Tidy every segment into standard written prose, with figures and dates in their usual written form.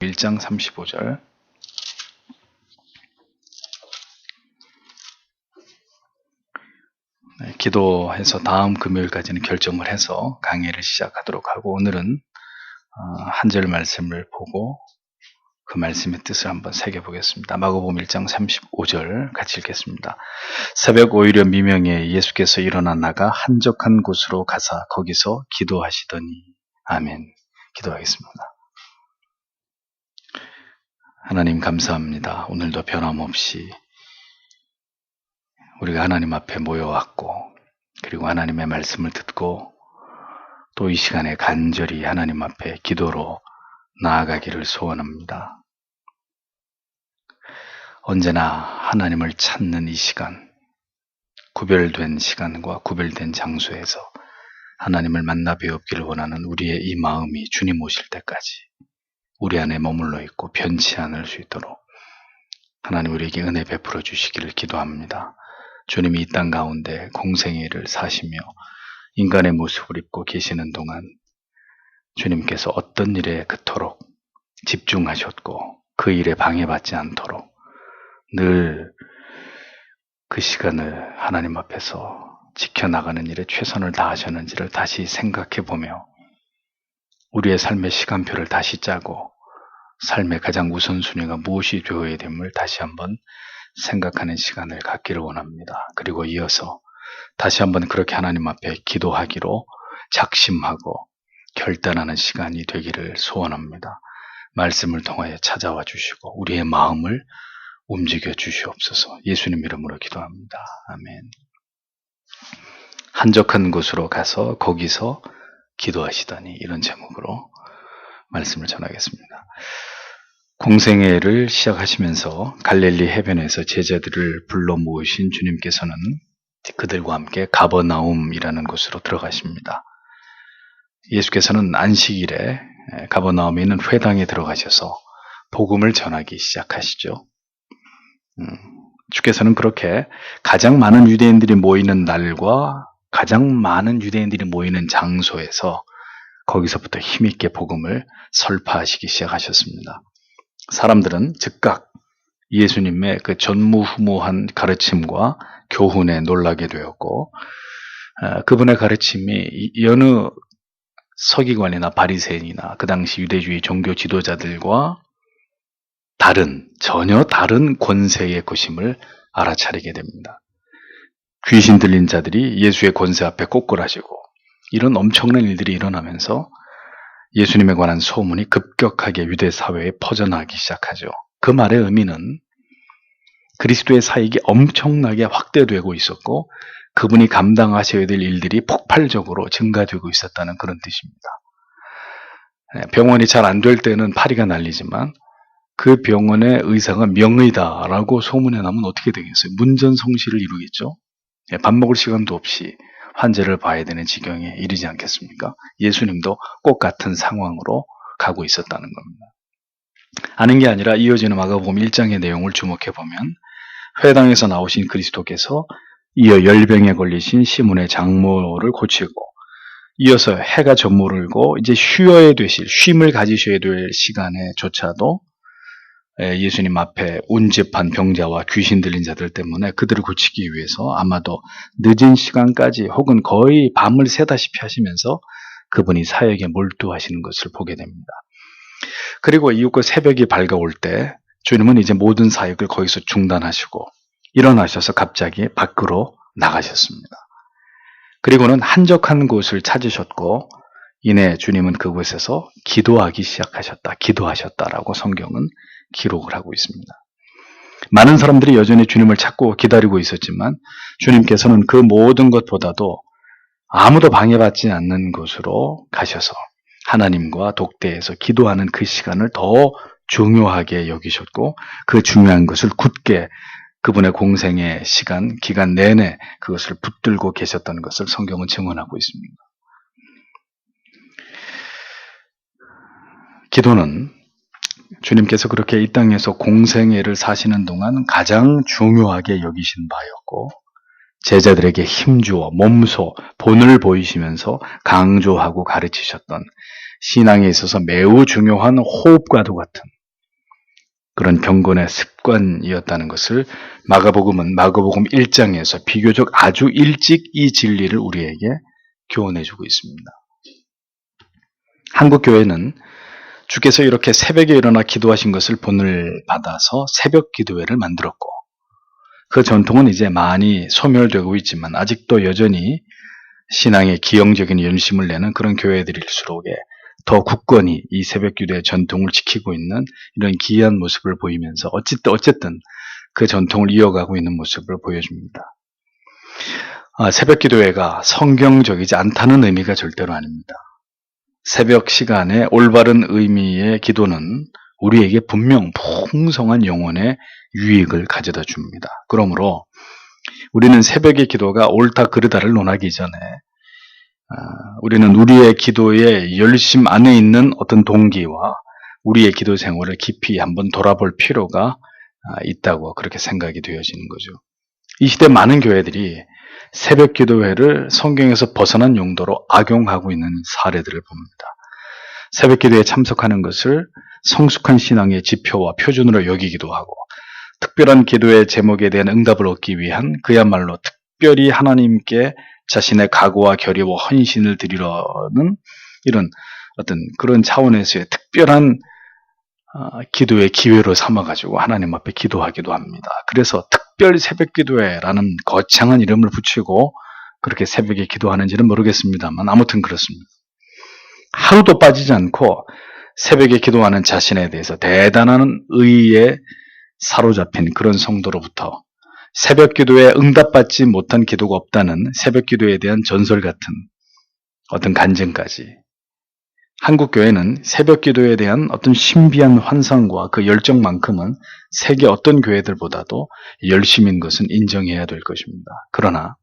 1장 35절. 기도해서 다음 금요일까지는 결정을 해서 강의를 시작하도록 하고, 오늘은 한 절 말씀을 보고 그 말씀의 뜻을 한번 새겨보겠습니다. 마가복음 1장 35절 같이 읽겠습니다. 새벽 오히려 미명에 예수께서 일어나 나가 한적한 곳으로 가사 거기서 기도하시더니. 아멘. 기도하겠습니다. 하나님 감사합니다. 오늘도 변함없이 우리가 하나님 앞에 모여왔고, 그리고 하나님의 말씀을 듣고 또 이 시간에 간절히 하나님 앞에 기도로 나아가기를 소원합니다. 언제나 하나님을 찾는 이 시간, 구별된 시간과 구별된 장소에서 하나님을 만나 뵈옵기를 원하는 우리의 이 마음이 주님 오실 때까지 우리 안에 머물러 있고 변치 않을 수 있도록 하나님 우리에게 은혜 베풀어 주시기를 기도합니다. 주님이 이 땅 가운데 공생애를 사시며 인간의 모습을 입고 계시는 동안 주님께서 어떤 일에 그토록 집중하셨고 그 일에 방해받지 않도록 늘 그 시간을 하나님 앞에서 지켜나가는 일에 최선을 다하셨는지를 다시 생각해보며 우리의 삶의 시간표를 다시 짜고 삶의 가장 우선순위가 무엇이 되어야 됨을 다시 한번 생각하는 시간을 갖기를 원합니다. 그리고 이어서 다시 한번 그렇게 하나님 앞에 기도하기로 작심하고 결단하는 시간이 되기를 소원합니다. 말씀을 통하여 찾아와 주시고 우리의 마음을 움직여 주시옵소서. 예수님 이름으로 기도합니다. 아멘. 한적한 곳으로 가서 거기서 기도하시더니, 이런 제목으로 말씀을 전하겠습니다. 공생애를 시작하시면서 갈릴리 해변에서 제자들을 불러 모으신 주님께서는 그들과 함께 가버나움이라는 곳으로 들어가십니다. 예수께서는 안식일에 가버나움에 있는 회당에 들어가셔서 복음을 전하기 시작하시죠. 주께서는 그렇게 가장 많은 유대인들이 모이는 날과 가장 많은 유대인들이 모이는 장소에서 거기서부터 힘있게 복음을 설파하시기 시작하셨습니다. 사람들은 즉각 예수님의 그 전무후무한 가르침과 교훈에 놀라게 되었고, 그분의 가르침이 여느 서기관이나 바리새인이나 그 당시 유대주의 종교 지도자들과 전혀 다른 권세의 것임을 알아차리게 됩니다. 귀신 들린 자들이 예수의 권세 앞에 꼬꾸라지고, 이런 엄청난 일들이 일어나면서 예수님에 관한 소문이 급격하게 유대 사회에 퍼져나가기 시작하죠. 그 말의 의미는 그리스도의 사역이 엄청나게 확대되고 있었고 그분이 감당하셔야 될 일들이 폭발적으로 증가되고 있었다는 그런 뜻입니다. 병원이 잘 안 될 때는 파리가 날리지만 그 병원의 의사가 명의다라고 소문에 나면 어떻게 되겠어요? 문전성시를 이루겠죠. 밥 먹을 시간도 없이 환자를 봐야 되는 지경에 이르지 않겠습니까? 예수님도 꼭 같은 상황으로 가고 있었다는 겁니다. 아는 게 아니라 이어지는 마가복음 1장의 내용을 주목해보면 회당에서 나오신 그리스도께서 이어 열병에 걸리신 시몬의 장모를 고치고, 이어서 해가 저무르고 이제 쉼을 가지셔야 될 시간에조차도 예수님 앞에 운집한 병자와 귀신 들린 자들 때문에 그들을 고치기 위해서 아마도 늦은 시간까지 혹은 거의 밤을 새다시피 하시면서 그분이 사역에 몰두하시는 것을 보게 됩니다. 그리고 이윽고 새벽이 밝아올 때 주님은 이제 모든 사역을 거기서 중단하시고 일어나셔서 갑자기 밖으로 나가셨습니다. 그리고는 한적한 곳을 찾으셨고 이내 주님은 그곳에서 기도하셨다라고 성경은 기록을 하고 있습니다. 많은 사람들이 여전히 주님을 찾고 기다리고 있었지만 주님께서는 그 모든 것보다도 아무도 방해받지 않는 곳으로 가셔서 하나님과 독대해서 기도하는 그 시간을 더 중요하게 여기셨고 그 중요한 것을 굳게 그분의 공생의 기간 내내 그것을 붙들고 계셨다는 것을 성경은 증언하고 있습니다. 기도는 주님께서 그렇게 이 땅에서 공생애를 사시는 동안 가장 중요하게 여기신 바였고 제자들에게 힘주어 몸소 본을 보이시면서 강조하고 가르치셨던 신앙에 있어서 매우 중요한 호흡과도 같은 그런 경건의 습관이었다는 것을 마가복음 1장에서 비교적 아주 일찍 이 진리를 우리에게 교훈해주고 있습니다. 한국 교회는 주께서 이렇게 새벽에 일어나 기도하신 것을 본을 받아서 새벽 기도회를 만들었고, 그 전통은 이제 많이 소멸되고 있지만 아직도 여전히 신앙의 기형적인 열심을 내는 그런 교회들일수록 더 굳건히 이 새벽 기도의 전통을 지키고 있는 이런 기이한 모습을 보이면서 어쨌든 그 전통을 이어가고 있는 모습을 보여줍니다. 새벽 기도회가 성경적이지 않다는 의미가 절대로 아닙니다. 새벽 시간에 올바른 의미의 기도는 우리에게 분명 풍성한 영혼의 유익을 가져다 줍니다. 그러므로 우리는 새벽의 기도가 옳다 그르다를 논하기 전에 우리는 우리의 기도의 열심 안에 있는 어떤 동기와 우리의 기도 생활을 깊이 한번 돌아볼 필요가 있다고 그렇게 생각이 되어지는 거죠. 이 시대 많은 교회들이 새벽 기도회를 성경에서 벗어난 용도로 악용하고 있는 사례들을 봅니다. 새벽 기도에 참석하는 것을 성숙한 신앙의 지표와 표준으로 여기기도 하고, 특별한 기도의 제목에 대한 응답을 얻기 위한 그야말로 특별히 하나님께 자신의 각오와 결의와 헌신을 드리려는 이런 어떤 그런 차원에서의 특별한 기도의 기회로 삼아가지고 하나님 앞에 기도하기도 합니다. 그래서 특별 새벽 기도회라는 거창한 이름을 붙이고 그렇게 새벽에 기도하는지는 모르겠습니다만 아무튼 그렇습니다. 하루도 빠지지 않고 새벽에 기도하는 자신에 대해서 대단한 의의에 사로잡힌 그런 성도로부터 새벽 기도에 응답받지 못한 기도가 없다는 새벽 기도에 대한 전설 같은 어떤 간증까지, 한국 교회는 새벽 기도에 대한 어떤 신비한 환상과 그 열정만큼은 세계 어떤 교회들보다도 열심인 것은 인정해야 될 것입니다. 그러나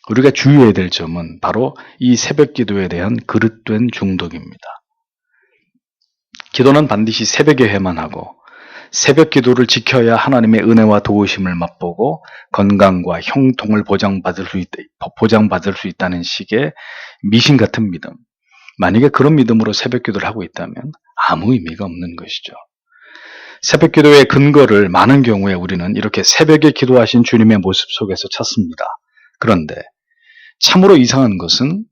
우리가 주의해야 될 점은 바로 이 새벽 기도에 대한 그릇된 중독입니다. 기도는 반드시 새벽에 해만 하고 새벽 기도를 지켜야 하나님의 은혜와 도우심을 맛보고 건강과 형통을 보장받을 수 있다는 식의 미신 같은 믿음. 만약에 그런 믿음으로 새벽 기도를 하고 있다면 아무 의미가 없는 것이죠. 새벽 기도의 근거를 많은 경우에 우리는 이렇게 새벽에 기도하신 주님의 모습 속에서 찾습니다. 그런데 참으로 이상한 것은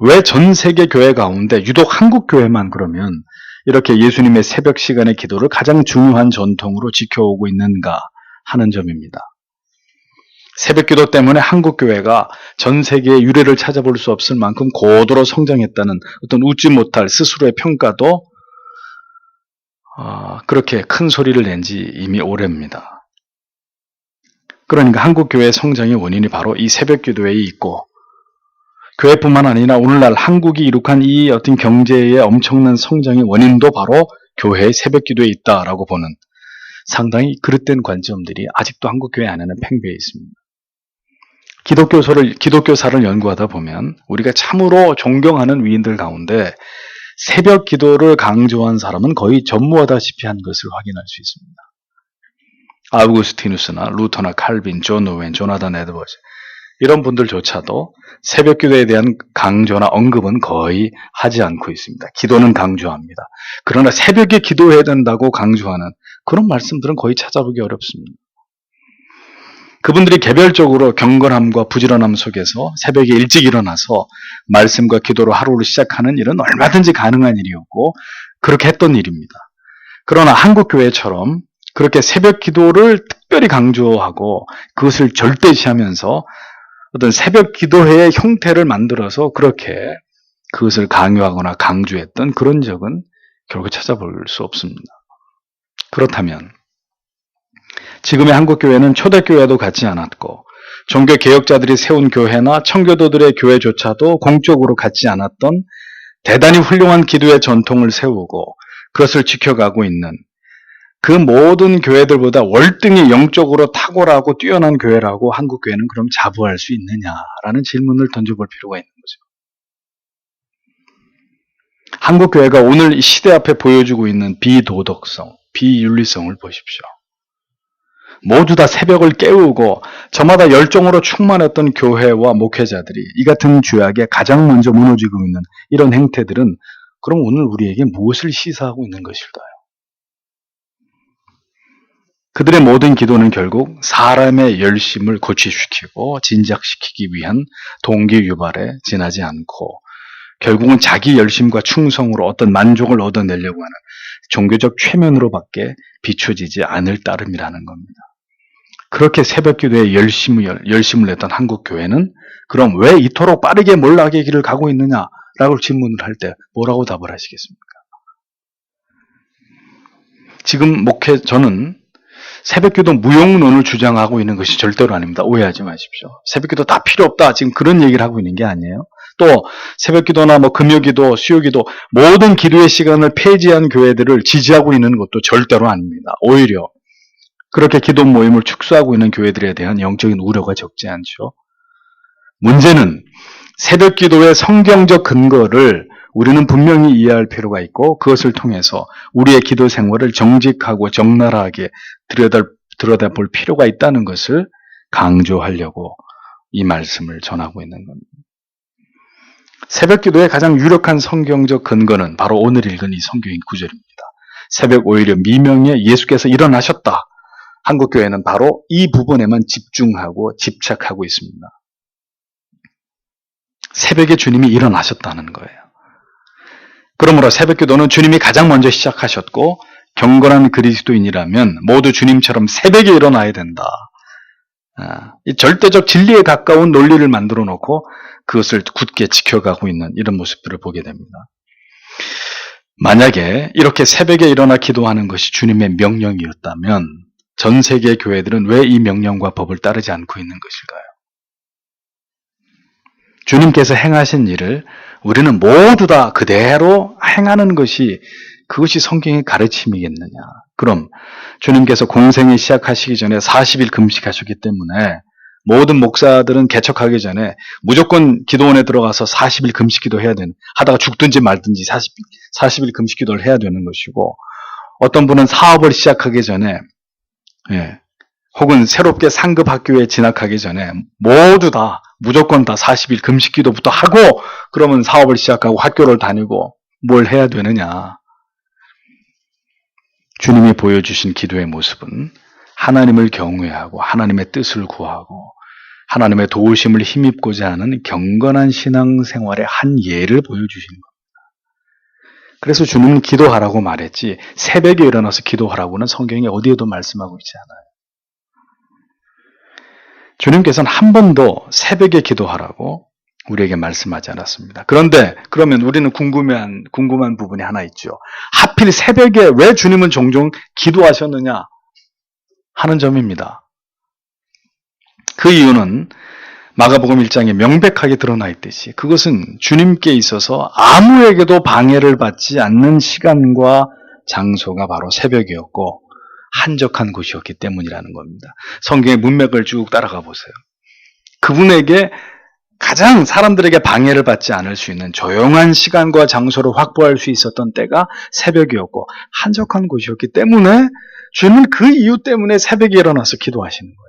왜 전 세계 교회 가운데 유독 한국 교회만 그러면 이렇게 예수님의 새벽 시간의 기도를 가장 중요한 전통으로 지켜오고 있는가 하는 점입니다. 새벽 기도 때문에 한국 교회가 전 세계의 유래를 찾아볼 수 없을 만큼 고도로 성장했다는 어떤 웃지 못할 스스로의 평가도 그렇게 큰 소리를 낸 지 이미 오래입니다. 그러니까 한국 교회의 성장의 원인이 바로 이 새벽 기도에 있고, 교회뿐만 아니라 오늘날 한국이 이룩한 이 어떤 경제의 엄청난 성장의 원인도 바로 교회의 새벽 기도에 있다라고 보는 상당히 그릇된 관점들이 아직도 한국 교회 안에는 팽배해 있습니다. 기독교사를 연구하다 보면 우리가 참으로 존경하는 위인들 가운데 새벽 기도를 강조한 사람은 거의 전무하다시피 한 것을 확인할 수 있습니다. 아우구스티누스나 루터나 칼빈, 존 오웬, 조나단 에드워즈 이런 분들조차도 새벽 기도에 대한 강조나 언급은 거의 하지 않고 있습니다. 기도는 강조합니다. 그러나 새벽에 기도해야 된다고 강조하는 그런 말씀들은 거의 찾아보기 어렵습니다. 그분들이 개별적으로 경건함과 부지런함 속에서 새벽에 일찍 일어나서 말씀과 기도로 하루를 시작하는 일은 얼마든지 가능한 일이었고 그렇게 했던 일입니다. 그러나 한국 교회처럼 그렇게 새벽 기도를 특별히 강조하고 그것을 절대시하면서 어떤 새벽 기도회의 형태를 만들어서 그렇게 그것을 강요하거나 강조했던 그런 적은 결국 찾아볼 수 없습니다. 그렇다면 지금의 한국 교회는 초대교회도 갖지 않았고 종교 개혁자들이 세운 교회나 청교도들의 교회조차도 공적으로 갖지 않았던 대단히 훌륭한 기도의 전통을 세우고 그것을 지켜가고 있는 그 모든 교회들보다 월등히 영적으로 탁월하고 뛰어난 교회라고 한국 교회는 그럼 자부할 수 있느냐라는 질문을 던져볼 필요가 있는 거죠. 한국 교회가 오늘 이 시대 앞에 보여주고 있는 비도덕성, 비윤리성을 보십시오. 모두 다 새벽을 깨우고 저마다 열정으로 충만했던 교회와 목회자들이 이 같은 죄악에 가장 먼저 무너지고 있는 이런 행태들은 그럼 오늘 우리에게 무엇을 시사하고 있는 것일까요? 그들의 모든 기도는 결국 사람의 열심을 고취시키고 진작시키기 위한 동기 유발에 지나지 않고 결국은 자기 열심과 충성으로 어떤 만족을 얻어내려고 하는 종교적 최면으로밖에 비춰지지 않을 따름이라는 겁니다. 그렇게 새벽기도에 열심을 냈던 한국교회는 그럼 왜 이토록 빠르게 몰락의 길을 가고 있느냐라고 질문을 할 때 뭐라고 답을 하시겠습니까? 지금 저는 새벽기도 무용론을 주장하고 있는 것이 절대로 아닙니다. 오해하지 마십시오. 새벽기도 다 필요 없다. 지금 그런 얘기를 하고 있는 게 아니에요. 또 새벽기도나 금요기도, 수요기도 모든 기도의 시간을 폐지한 교회들을 지지하고 있는 것도 절대로 아닙니다. 오히려 그렇게 기도 모임을 축소하고 있는 교회들에 대한 영적인 우려가 적지 않죠. 문제는 새벽기도의 성경적 근거를 우리는 분명히 이해할 필요가 있고 그것을 통해서 우리의 기도 생활을 정직하고 적나라하게 들여다볼 필요가 있다는 것을 강조하려고 이 말씀을 전하고 있는 겁니다. 새벽기도의 가장 유력한 성경적 근거는 바로 오늘 읽은 이 성경의 구절입니다. 새벽 5일에 미명에 예수께서 일어나셨다. 한국교회는 바로 이 부분에만 집중하고 집착하고 있습니다. 새벽에 주님이 일어나셨다는 거예요. 그러므로 새벽기도는 주님이 가장 먼저 시작하셨고 경건한 그리스도인이라면 모두 주님처럼 새벽에 일어나야 된다. 이 절대적 진리에 가까운 논리를 만들어 놓고 그것을 굳게 지켜가고 있는 이런 모습들을 보게 됩니다. 만약에 이렇게 새벽에 일어나 기도하는 것이 주님의 명령이었다면 전 세계 교회들은 왜 이 명령과 법을 따르지 않고 있는 것일까요? 주님께서 행하신 일을 우리는 모두 다 그대로 행하는 것이 그것이 성경의 가르침이겠느냐. 그럼 주님께서 공생이 시작하시기 전에 40일 금식하셨기 때문에 모든 목사들은 개척하기 전에 무조건 기도원에 들어가서 40일 금식기도 해야 되는, 하다가 죽든지 말든지 40일 금식기도를 해야 되는 것이고, 어떤 분은 사업을 시작하기 전에 혹은 새롭게 상급 학교에 진학하기 전에 모두 다 무조건 다 40일 금식기도부터 하고 그러면 사업을 시작하고 학교를 다니고 뭘 해야 되느냐. 주님이 보여주신 기도의 모습은 하나님을 경외하고 하나님의 뜻을 구하고 하나님의 도우심을 힘입고자 하는 경건한 신앙생활의 한 예를 보여주시는 겁니다. 그래서 주님은 기도하라고 말했지 새벽에 일어나서 기도하라고는 성경에 어디에도 말씀하고 있지 않아요. 주님께서는 한 번도 새벽에 기도하라고 우리에게 말씀하지 않았습니다. 그런데 그러면 우리는 궁금한 부분이 하나 있죠. 하필 새벽에 왜 주님은 종종 기도하셨느냐 하는 점입니다. 그 이유는 마가복음 1장에 명백하게 드러나 있듯이 그것은 주님께 있어서 아무에게도 방해를 받지 않는 시간과 장소가 바로 새벽이었고 한적한 곳이었기 때문이라는 겁니다. 성경의 문맥을 쭉 따라가 보세요. 그분에게 가장 사람들에게 방해를 받지 않을 수 있는 조용한 시간과 장소를 확보할 수 있었던 때가 새벽이었고 한적한 곳이었기 때문에 주님은 그 이유 때문에 새벽에 일어나서 기도하시는 거예요.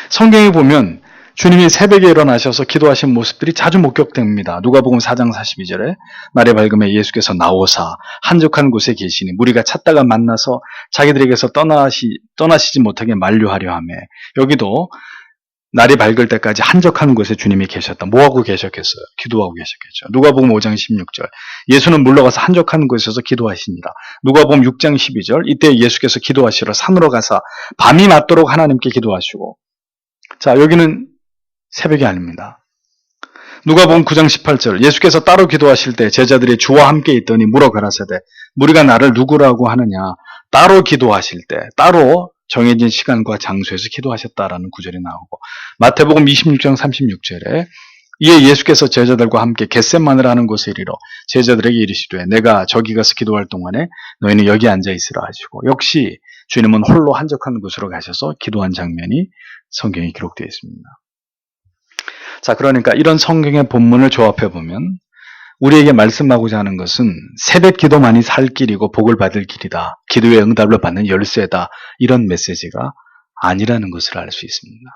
성경에 보면 주님이 새벽에 일어나셔서 기도하신 모습들이 자주 목격됩니다. 누가복음 4장 42절에 날이 밝음에 예수께서 나오사 한적한 곳에 계시니 무리가 찾다가 만나서 자기들에게서 떠나시지 못하게 만류하려 하며, 여기도 날이 밝을 때까지 한적한 곳에 주님이 계셨다. 뭐하고 계셨겠어요? 기도하고 계셨겠죠. 누가복음 5장 16절 예수는 물러가서 한적한 곳에서 기도하시니라. 누가복음 6장 12절 이때 예수께서 기도하시러 산으로 가사 밤이 맞도록 하나님께 기도하시고, 자 여기는 새벽이 아닙니다. 누가복음 9장 18절 예수께서 따로 기도하실 때 제자들이 주와 함께 있더니 물어 가라사대 무리가 나를 누구라고 하느냐. 따로 기도하실 때 따로 정해진 시간과 장소에서 기도하셨다라는 구절이 나오고, 마태복음 26장 36절에 이에 예수께서 제자들과 함께 겟셋마네라 하는 곳에 이르러 제자들에게 이르시되 내가 저기 가서 기도할 동안에 너희는 여기 앉아 있으라 하시고, 역시 주님은 홀로 한적한 곳으로 가셔서 기도한 장면이 성경에 기록되어 있습니다. 자, 그러니까 이런 성경의 본문을 조합해 보면 우리에게 말씀하고자 하는 것은 새벽 기도만이 살 길이고 복을 받을 길이다. 기도의 응답을 받는 열쇠다. 이런 메시지가 아니라는 것을 알 수 있습니다.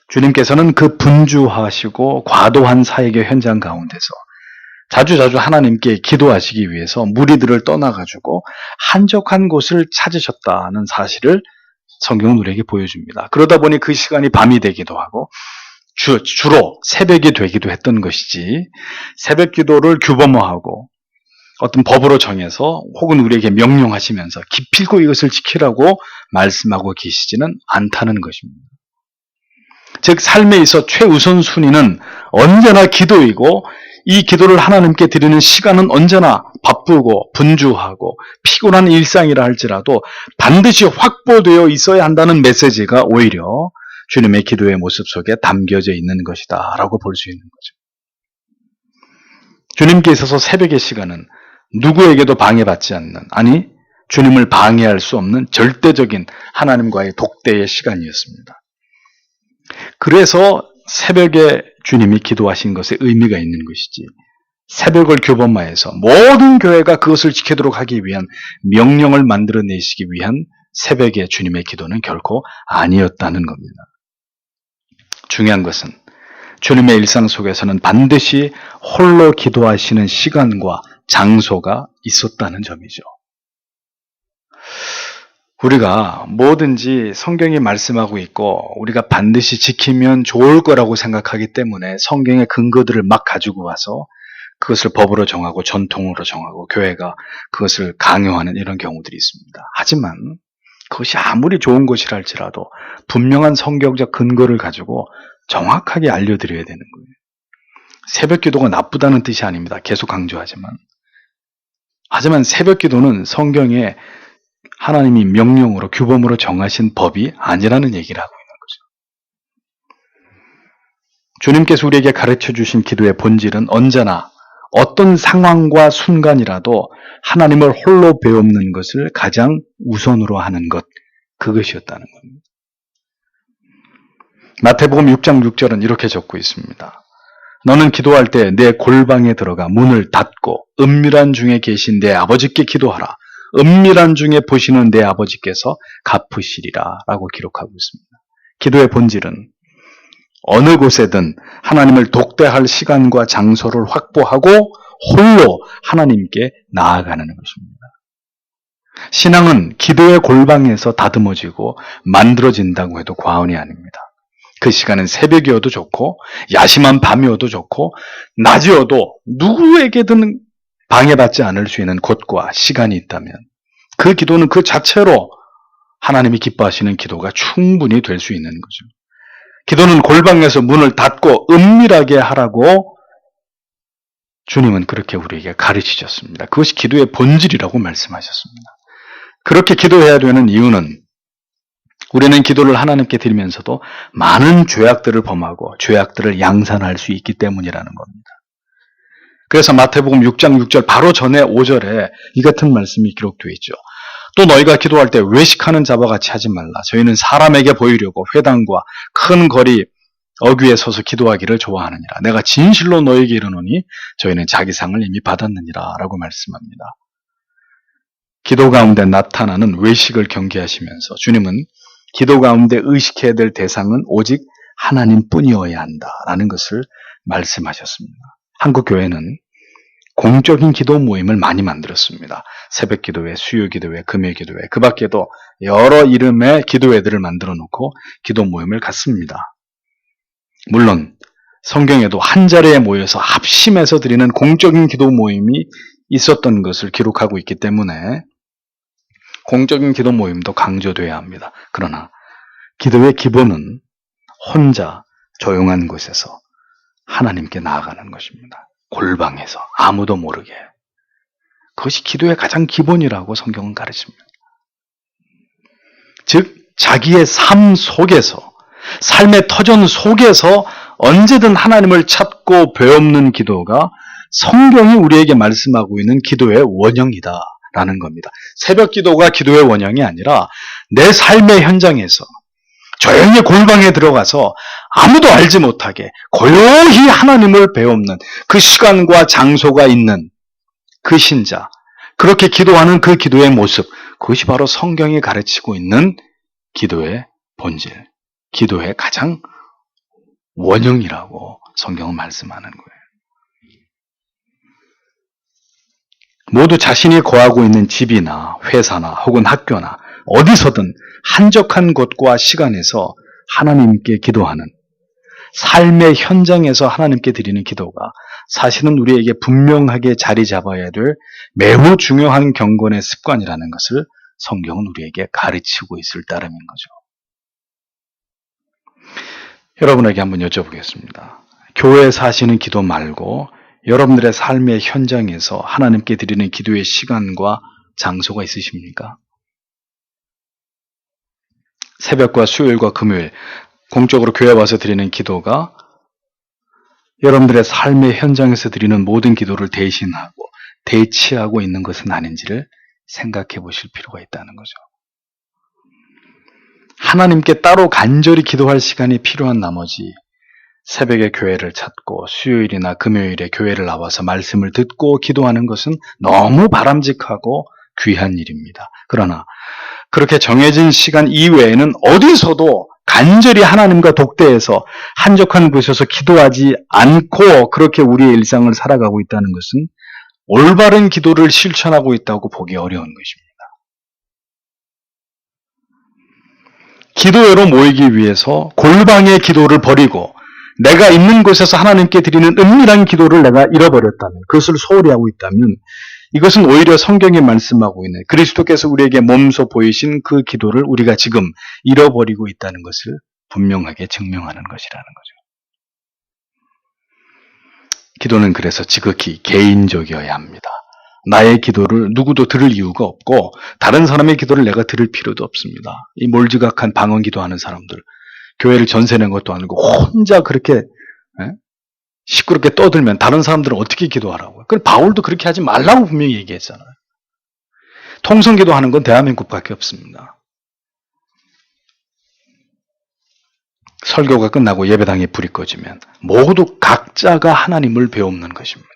주님께서는 그 분주하시고 과도한 사역의 현장 가운데서 자주자주 하나님께 기도하시기 위해서 무리들을 떠나가지고 한적한 곳을 찾으셨다는 사실을 성경은 우리에게 보여줍니다. 그러다 보니 그 시간이 밤이 되기도 하고 주로 새벽이 되기도 했던 것이지, 새벽 기도를 규범화하고 어떤 법으로 정해서 혹은 우리에게 명령하시면서 기필코 이것을 지키라고 말씀하고 계시지는 않다는 것입니다. 즉 삶에 있어 최우선 순위는 언제나 기도이고, 이 기도를 하나님께 드리는 시간은 언제나 바쁘고 분주하고 피곤한 일상이라 할지라도 반드시 확보되어 있어야 한다는 메시지가 오히려 주님의 기도의 모습 속에 담겨져 있는 것이다 라고 볼 수 있는 거죠. 주님께 있어서 새벽의 시간은 누구에게도 방해받지 않는, 아니 주님을 방해할 수 없는 절대적인 하나님과의 독대의 시간이었습니다. 그래서 새벽에 주님이 기도하신 것에 의미가 있는 것이지, 새벽을 규범화해서 모든 교회가 그것을 지키도록 하기 위한 명령을 만들어내시기 위한 새벽의 주님의 기도는 결코 아니었다는 겁니다. 중요한 것은 주님의 일상 속에서는 반드시 홀로 기도하시는 시간과 장소가 있었다는 점이죠. 우리가 뭐든지 성경이 말씀하고 있고 우리가 반드시 지키면 좋을 거라고 생각하기 때문에 성경의 근거들을 막 가지고 와서 그것을 법으로 정하고 전통으로 정하고 교회가 그것을 강요하는 이런 경우들이 있습니다. 하지만 그것이 아무리 좋은 것이라 할지라도 분명한 성경적 근거를 가지고 정확하게 알려드려야 되는 거예요. 새벽 기도가 나쁘다는 뜻이 아닙니다. 계속 강조하지만. 하지만 새벽 기도는 성경에 하나님이 명령으로 규범으로 정하신 법이 아니라는 얘기를 하고 있는 거죠. 주님께서 우리에게 가르쳐 주신 기도의 본질은 언제나 어떤 상황과 순간이라도 하나님을 홀로 배우는 것을 가장 우선으로 하는 것, 그것이었다는 겁니다. 마태복음 6장 6절은 이렇게 적고 있습니다. 너는 기도할 때 내 골방에 들어가 문을 닫고 은밀한 중에 계신 내 아버지께 기도하라. 은밀한 중에 보시는 내 아버지께서 갚으시리라 라고 기록하고 있습니다. 기도의 본질은 어느 곳에든 하나님을 독대할 시간과 장소를 확보하고 홀로 하나님께 나아가는 것입니다. 신앙은 기도의 골방에서 다듬어지고 만들어진다고 해도 과언이 아닙니다. 그 시간은 새벽이어도 좋고 야심한 밤이어도 좋고 낮이어도 누구에게든 방해받지 않을 수 있는 곳과 시간이 있다면 그 기도는 그 자체로 하나님이 기뻐하시는 기도가 충분히 될 수 있는 거죠. 기도는 골방에서 문을 닫고 은밀하게 하라고 주님은 그렇게 우리에게 가르치셨습니다. 그것이 기도의 본질이라고 말씀하셨습니다. 그렇게 기도해야 되는 이유는 우리는 기도를 하나님께 드리면서도 많은 죄악들을 범하고 죄악들을 양산할 수 있기 때문이라는 겁니다. 그래서 마태복음 6장 6절 바로 전에 5절에 이 같은 말씀이 기록되어 있죠. 또 너희가 기도할 때 외식하는 자와 같이 하지 말라. 저희는 사람에게 보이려고 회당과 큰 거리 어귀에 서서 기도하기를 좋아하느니라. 내가 진실로 너희에게 이르노니 저희는 자기 상을 이미 받았느니라 라고 말씀합니다. 기도 가운데 나타나는 외식을 경계하시면서 주님은 기도 가운데 의식해야 될 대상은 오직 하나님뿐이어야 한다라는 것을 말씀하셨습니다. 한국 교회는 공적인 기도 모임을 많이 만들었습니다. 새벽 기도회, 수요 기도회, 금요 기도회, 그 밖에도 여러 이름의 기도회들을 만들어 놓고 기도 모임을 갖습니다. 물론 성경에도 한 자리에 모여서 합심해서 드리는 공적인 기도 모임이 있었던 것을 기록하고 있기 때문에 공적인 기도 모임도 강조돼야 합니다. 그러나 기도의 기본은 혼자 조용한 곳에서 하나님께 나아가는 것입니다. 골방에서 아무도 모르게. 그것이 기도의 가장 기본이라고 성경은 가르칩니다. 즉 자기의 삶 속에서, 삶의 터전 속에서 언제든 하나님을 찾고 배움는 기도가 성경이 우리에게 말씀하고 있는 기도의 원형이다라는 겁니다. 새벽 기도가 기도의 원형이 아니라 내 삶의 현장에서 조용히 골방에 들어가서 아무도 알지 못하게 고요히 하나님을 배우는 그 시간과 장소가 있는 그 신자, 그렇게 기도하는 그 기도의 모습, 그것이 바로 성경이 가르치고 있는 기도의 본질, 기도의 가장 원형이라고 성경은 말씀하는 거예요. 모두 자신이 거하고 있는 집이나 회사나 혹은 학교나 어디서든 한적한 곳과 시간에서 하나님께 기도하는, 삶의 현장에서 하나님께 드리는 기도가 사실은 우리에게 분명하게 자리 잡아야 될 매우 중요한 경건의 습관이라는 것을 성경은 우리에게 가르치고 있을 따름인 거죠. 여러분에게 한번 여쭤보겠습니다. 교회에서 하시는 기도 말고 여러분들의 삶의 현장에서 하나님께 드리는 기도의 시간과 장소가 있으십니까? 새벽과 수요일과 금요일 공적으로 교회 와서 드리는 기도가 여러분들의 삶의 현장에서 드리는 모든 기도를 대신하고 대치하고 있는 것은 아닌지를 생각해 보실 필요가 있다는 거죠. 하나님께 따로 간절히 기도할 시간이 필요한 나머지 새벽에 교회를 찾고 수요일이나 금요일에 교회를 나와서 말씀을 듣고 기도하는 것은 너무 바람직하고 귀한 일입니다. 그러나 그렇게 정해진 시간 이외에는 어디서도 간절히 하나님과 독대해서 한적한 곳에서 기도하지 않고 그렇게 우리의 일상을 살아가고 있다는 것은 올바른 기도를 실천하고 있다고 보기 어려운 것입니다. 기도회로 모이기 위해서 골방의 기도를 버리고 내가 있는 곳에서 하나님께 드리는 은밀한 기도를 내가 잃어버렸다면, 그것을 소홀히 하고 있다면 이것은 오히려 성경이 말씀하고 있는 그리스도께서 우리에게 몸소 보이신 그 기도를 우리가 지금 잃어버리고 있다는 것을 분명하게 증명하는 것이라는 거죠. 기도는 그래서 지극히 개인적이어야 합니다. 나의 기도를 누구도 들을 이유가 없고 다른 사람의 기도를 내가 들을 필요도 없습니다. 이 몰지각한 방언 기도하는 사람들, 교회를 전세 낸 것도 아니고 혼자 그렇게 시끄럽게 떠들면 다른 사람들은 어떻게 기도하라고요? 그럼 바울도 그렇게 하지 말라고 분명히 얘기했잖아요. 통성 기도하는 건 대한민국밖에 없습니다. 설교가 끝나고 예배당에 불이 꺼지면 모두 각자가 하나님을 배우는 것입니다.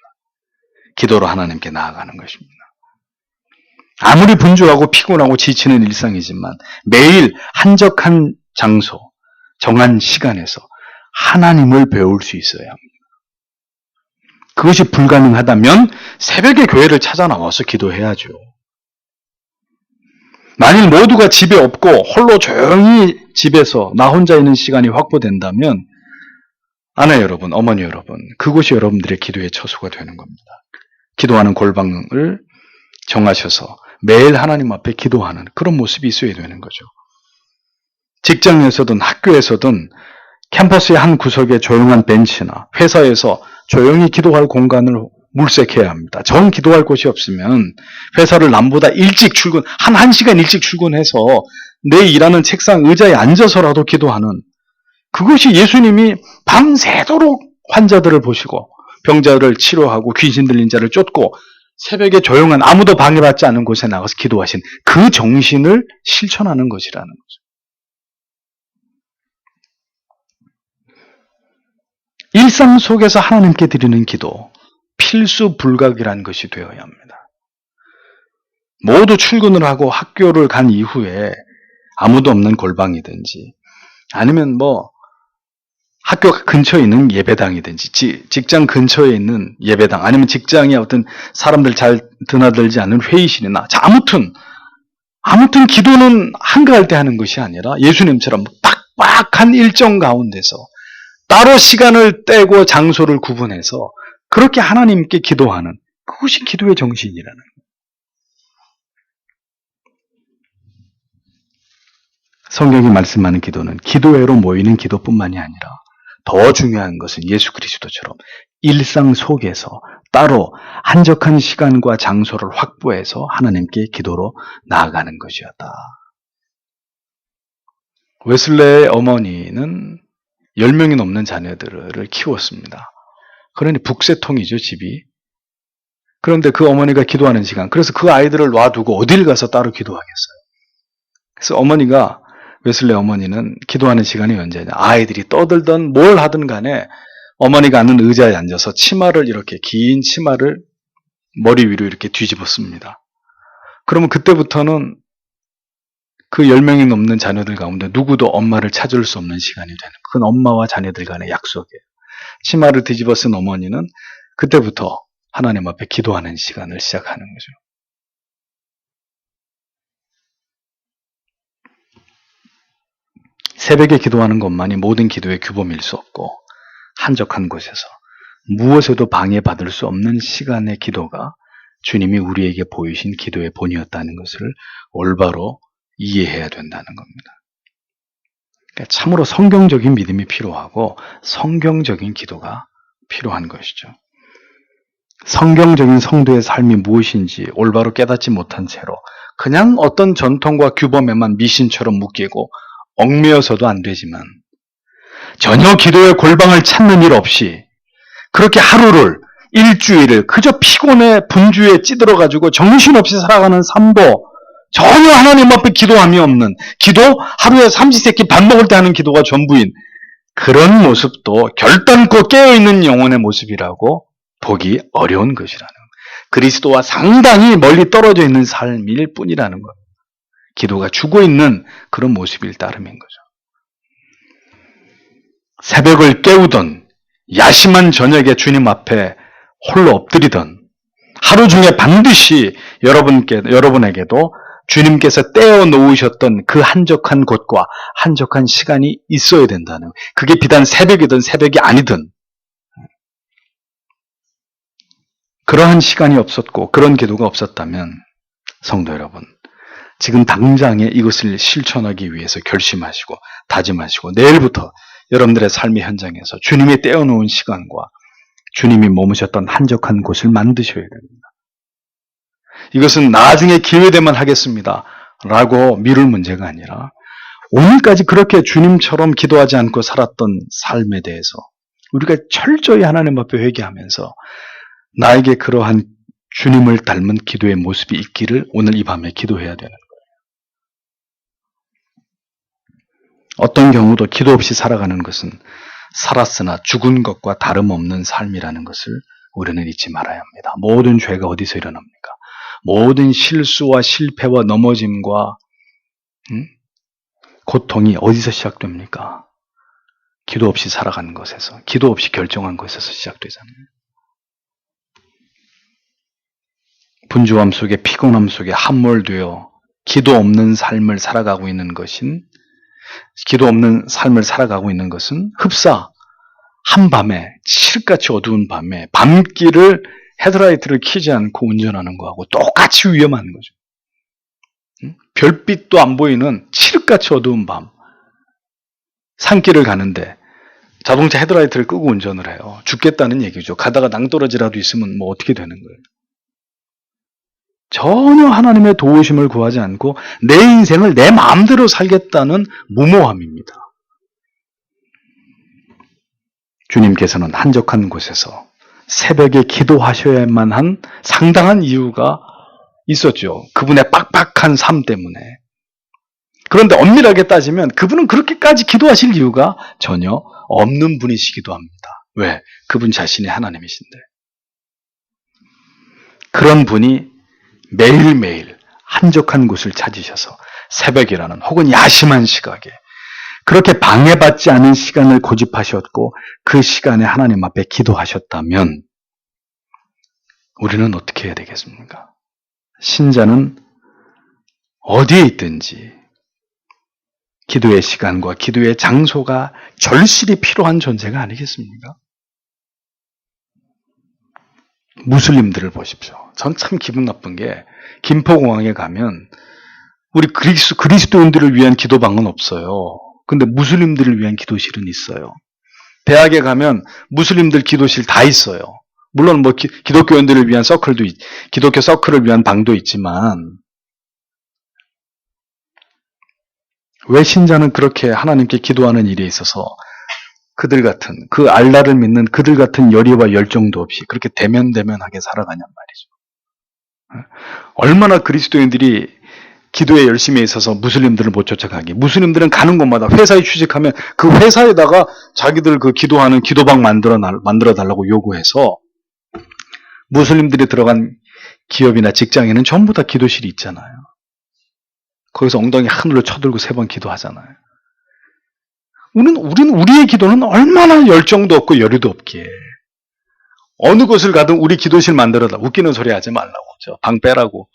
기도로 하나님께 나아가는 것입니다. 아무리 분주하고 피곤하고 지치는 일상이지만 매일 한적한 장소, 정한 시간에서 하나님을 배울 수 있어야 합니다. 그것이 불가능하다면 새벽에 교회를 찾아 나와서 기도해야죠. 만일 모두가 집에 없고 홀로 조용히 집에서 나 혼자 있는 시간이 확보된다면 아내 여러분, 어머니 여러분, 그곳이 여러분들의 기도의 처소가 되는 겁니다. 기도하는 골방을 정하셔서 매일 하나님 앞에 기도하는 그런 모습이 있어야 되는 거죠. 직장에서든 학교에서든 캠퍼스의 한 구석에 조용한 벤치나 회사에서 조용히 기도할 공간을 물색해야 합니다. 정 기도할 곳이 없으면 회사를 남보다 일찍 출근, 한 1시간 일찍 출근해서 내 일하는 책상 의자에 앉아서라도 기도하는, 그것이 예수님이 밤새도록 환자들을 보시고 병자를 치료하고 귀신 들린 자를 쫓고 새벽에 조용한 아무도 방해받지 않는 곳에 나가서 기도하신 그 정신을 실천하는 것이라는 거죠. 일상 속에서 하나님께 드리는 기도, 필수 불가결한 것이 되어야 합니다. 모두 출근을 하고 학교를 간 이후에 아무도 없는 골방이든지 아니면 학교 근처에 있는 예배당이든지 직장 근처에 있는 예배당 아니면 직장에 어떤 사람들 잘 드나들지 않는 회의실이나 아무튼 기도는 한가할 때 하는 것이 아니라 예수님처럼 빡빡한 일정 가운데서 따로 시간을 떼고 장소를 구분해서 그렇게 하나님께 기도하는, 그것이 기도의 정신이라는 거예요. 성경이 말씀하는 기도는 기도회로 모이는 기도뿐만이 아니라 더 중요한 것은 예수 그리스도처럼 일상 속에서 따로 한적한 시간과 장소를 확보해서 하나님께 기도로 나아가는 것이었다. 웨슬레의 어머니는 10명이 넘는 자녀들을 키웠습니다. 그러니 북새통이죠, 집이. 그런데 그 어머니가 기도하는 시간, 그래서 그 아이들을 놔두고 어딜 가서 따로 기도하겠어요. 그래서 웨슬레 어머니는 기도하는 시간이 언제냐, 아이들이 떠들던 뭘 하든 간에 어머니가 앉는 의자에 앉아서 치마를, 이렇게 긴 치마를 머리 위로 이렇게 뒤집었습니다. 그러면 그때부터는 그 10명이 넘는 자녀들 가운데 누구도 엄마를 찾을 수 없는 시간이 되는, 그건 엄마와 자녀들 간의 약속이에요. 치마를 뒤집어 쓴 어머니는 그때부터 하나님 앞에 기도하는 시간을 시작하는 거죠. 새벽에 기도하는 것만이 모든 기도의 규범일 수 없고 한적한 곳에서 무엇에도 방해받을 수 없는 시간의 기도가 주님이 우리에게 보이신 기도의 본이었다는 것을 올바로 이해해야 된다는 겁니다. 그러니까 참으로 성경적인 믿음이 필요하고 성경적인 기도가 필요한 것이죠. 성경적인 성도의 삶이 무엇인지 올바로 깨닫지 못한 채로 그냥 어떤 전통과 규범에만 미신처럼 묶이고 얽매여서도 안 되지만 전혀 기도의 골방을 찾는 일 없이 그렇게 하루를 일주일을 그저 피곤해 분주에 찌들어가지고 정신없이 살아가는 삶도 전혀 하나님 앞에 기도함이 없는 기도 하루에 삼시세끼 밥 먹을 때 하는 기도가 전부인 그런 모습도 결단코 깨어있는 영혼의 모습이라고 보기 어려운 것이라는 것. 그리스도와 상당히 멀리 떨어져 있는 삶일 뿐이라는 것. 기도가 죽어있는 그런 모습일 따름인 거죠. 새벽을 깨우던 야심한 저녁에 주님 앞에 홀로 엎드리던 하루 중에 반드시 여러분에게도 주님께서 떼어 놓으셨던 그 한적한 곳과 한적한 시간이 있어야 된다는, 그게 비단 새벽이든 새벽이 아니든 그러한 시간이 없었고 그런 기도가 없었다면 성도 여러분, 지금 당장에 이것을 실천하기 위해서 결심하시고 다짐하시고 내일부터 여러분들의 삶의 현장에서 주님이 떼어놓은 시간과 주님이 머무셨던 한적한 곳을 만드셔야 됩니다. 이것은 나중에 기회되면 하겠습니다 라고 미룰 문제가 아니라 오늘까지 그렇게 주님처럼 기도하지 않고 살았던 삶에 대해서 우리가 철저히 하나님 앞에 회개하면서 나에게 그러한 주님을 닮은 기도의 모습이 있기를 오늘 이 밤에 기도해야 되는 거예요. 어떤 경우도 기도 없이 살아가는 것은 살았으나 죽은 것과 다름없는 삶이라는 것을 우리는 잊지 말아야 합니다. 모든 죄가 어디서 일어납니까? 모든 실수와 실패와 넘어짐과 고통이 어디서 시작됩니까? 기도 없이 살아가는 것에서, 기도 없이 결정한 것에서 시작되잖아요. 분주함 속에, 피곤함 속에 함몰되어 기도 없는 삶을 살아가고 있는 것은 흡사 한밤에, 칠흑같이 어두운 밤에 밤길을 헤드라이트를 켜지 않고 운전하는 거하고 똑같이 위험한 거죠. 별빛도 안 보이는 칠흑같이 어두운 밤, 산길을 가는데 자동차 헤드라이트를 끄고 운전을 해요. 죽겠다는 얘기죠. 가다가 낭떠러지라도 있으면 뭐 어떻게 되는 거예요? 전혀 하나님의 도우심을 구하지 않고 내 인생을 내 마음대로 살겠다는 무모함입니다. 주님께서는 한적한 곳에서 새벽에 기도하셔야만 한 상당한 이유가 있었죠. 그분의 빡빡한 삶 때문에. 그런데 엄밀하게 따지면 그분은 그렇게까지 기도하실 이유가 전혀 없는 분이시기도 합니다. 왜? 그분 자신이 하나님이신데. 그런 분이 매일매일 한적한 곳을 찾으셔서 새벽이라는 혹은 야심한 시각에 그렇게 방해받지 않은 시간을 고집하셨고 그 시간에 하나님 앞에 기도하셨다면 우리는 어떻게 해야 되겠습니까? 신자는 어디에 있든지 기도의 시간과 기도의 장소가 절실히 필요한 존재가 아니겠습니까? 무슬림들을 보십시오. 전 참 기분 나쁜 게 김포공항에 가면 우리 그리스도인들을 위한 기도방은 없어요. 근데 무슬림들을 위한 기도실은 있어요. 대학에 가면 무슬림들 기도실 다 있어요. 물론 뭐 기독교인들을 위한 기독교 서클을 위한 방도 있지만 왜 신자는 그렇게 하나님께 기도하는 일에 있어서 그들 같은, 그 알라를 믿는 그들 같은 열의와 열정도 없이 그렇게 대면대면하게 살아가냔 말이죠. 얼마나 그리스도인들이 기도에 열심히 있어서 무슬림들을 못 쫓아가게. 무슬림들은 가는 곳마다 회사에 취직하면 그 회사에다가 자기들 그 기도하는 기도방 만들어 달라고 요구해서 무슬림들이 들어간 기업이나 직장에는 전부 다 기도실이 있잖아요. 거기서 엉덩이 하늘로 쳐들고 3번 기도하잖아요. 우리의 기도는 얼마나 열정도 없고 열의도 없기에 어느 곳을 가든 우리 기도실 만들어다 웃기는 소리 하지 말라고, 방 빼라고,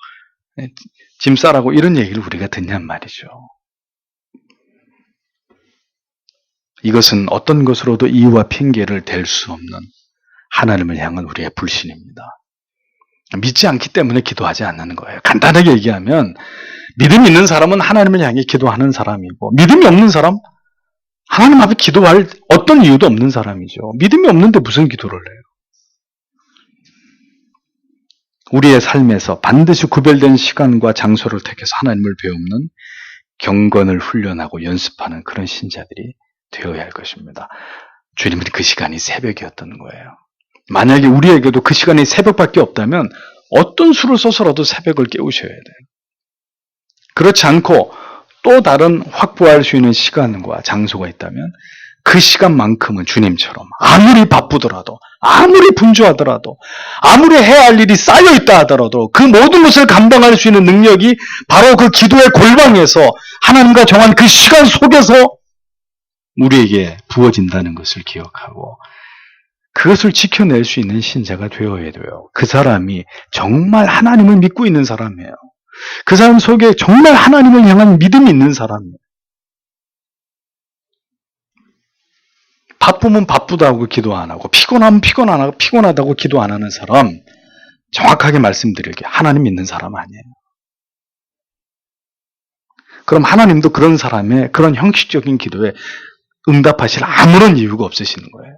짐 싸라고 이런 얘기를 우리가 듣냔 말이죠. 이것은 어떤 것으로도 이유와 핑계를 댈 수 없는 하나님을 향한 우리의 불신입니다. 믿지 않기 때문에 기도하지 않는 거예요. 간단하게 얘기하면 믿음이 있는 사람은 하나님을 향해 기도하는 사람이고, 믿음이 없는 사람, 하나님 앞에 기도할 어떤 이유도 없는 사람이죠. 믿음이 없는데 무슨 기도를 해요? 우리의 삶에서 반드시 구별된 시간과 장소를 택해서 하나님을 배우는 경건을 훈련하고 연습하는 그런 신자들이 되어야 할 것입니다. 주님은 그 시간이 새벽이었던 거예요. 만약에 우리에게도 그 시간이 새벽밖에 없다면 어떤 수를 써서라도 새벽을 깨우셔야 돼요. 그렇지 않고 또 다른 확보할 수 있는 시간과 장소가 있다면 그 시간만큼은 주님처럼 아무리 바쁘더라도, 아무리 분주하더라도, 아무리 해야 할 일이 쌓여있다 하더라도 그 모든 것을 감당할 수 있는 능력이 바로 그 기도의 골방에서 하나님과 정한 그 시간 속에서 우리에게 부어진다는 것을 기억하고 그것을 지켜낼 수 있는 신자가 되어야 돼요. 그 사람이 정말 하나님을 믿고 있는 사람이에요. 그 사람 속에 정말 하나님을 향한 믿음이 있는 사람이에요. 바쁘면 바쁘다고 기도 안 하고, 피곤하면 피곤하다고 기도 안 하는 사람, 정확하게 말씀드릴게요. 하나님 믿는 사람 아니에요. 그럼 하나님도 그런 사람의 그런 형식적인 기도에 응답하실 아무런 이유가 없으시는 거예요.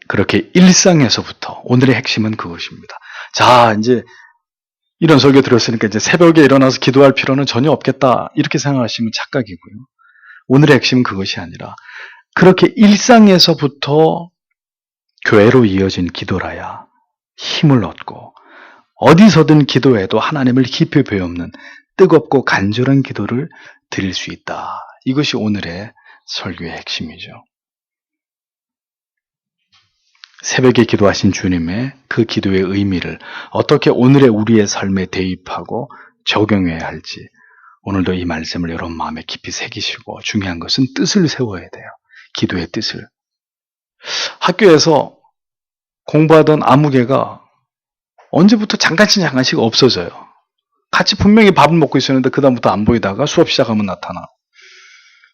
그렇게 일상에서부터 오늘의 핵심은 그것입니다. 자, 이제 이런 설교 들었으니까 이제 새벽에 일어나서 기도할 필요는 전혀 없겠다. 이렇게 생각하시면 착각이고요. 오늘의 핵심은 그것이 아니라 그렇게 일상에서부터 교회로 이어진 기도라야 힘을 얻고 어디서든 기도해도 하나님을 깊이 배우는 뜨겁고 간절한 기도를 드릴 수 있다. 이것이 오늘의 설교의 핵심이죠. 새벽에 기도하신 주님의 그 기도의 의미를 어떻게 오늘의 우리의 삶에 대입하고 적용해야 할지 오늘도 이 말씀을 여러분 마음에 깊이 새기시고 중요한 것은 뜻을 세워야 돼요. 기도의 뜻을. 학교에서 공부하던 아무개가 언제부터 잠깐씩 없어져요. 같이 분명히 밥을 먹고 있었는데 그다음부터 안 보이다가 수업 시작하면 나타나.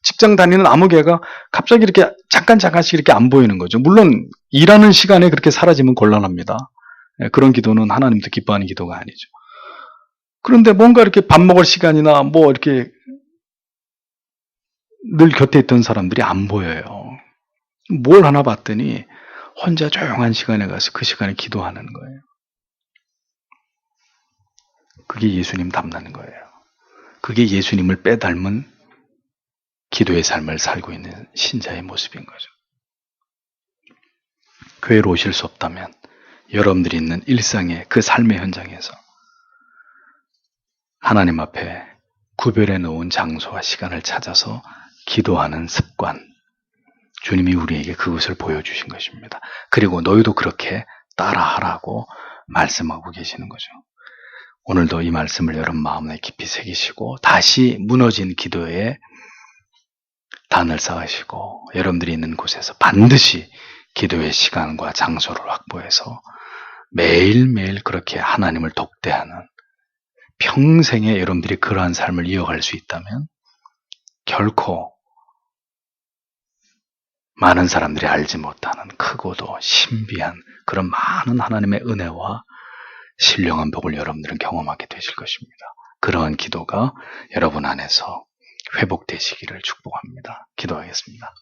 직장 다니는 아무개가 갑자기 이렇게 잠깐씩 이렇게 안 보이는 거죠. 물론 일하는 시간에 그렇게 사라지면 곤란합니다. 그런 기도는 하나님도 기뻐하는 기도가 아니죠. 그런데 뭔가 이렇게 밥 먹을 시간이나 뭐 이렇게 늘 곁에 있던 사람들이 안 보여요. 뭘 하나 봤더니 혼자 조용한 시간에 가서 그 시간에 기도하는 거예요. 그게 예수님 닮는 거예요. 그게 예수님을 빼닮은 기도의 삶을 살고 있는 신자의 모습인 거죠. 교회로 오실 수 없다면 여러분들이 있는 일상의 그 삶의 현장에서 하나님 앞에 구별해 놓은 장소와 시간을 찾아서 기도하는 습관, 주님이 우리에게 그것을 보여주신 것입니다. 그리고 너희도 그렇게 따라하라고 말씀하고 계시는 거죠. 오늘도 이 말씀을 여러분 마음에 깊이 새기시고 다시 무너진 기도에 단을 쌓으시고 여러분들이 있는 곳에서 반드시 기도의 시간과 장소를 확보해서 매일매일 그렇게 하나님을 독대하는 평생에 여러분들이 그러한 삶을 이어갈 수 있다면 결코 많은 사람들이 알지 못하는 크고도 신비한 그런 많은 하나님의 은혜와 신령한 복을 여러분들은 경험하게 되실 것입니다. 그러한 기도가 여러분 안에서 회복되시기를 축복합니다. 기도하겠습니다.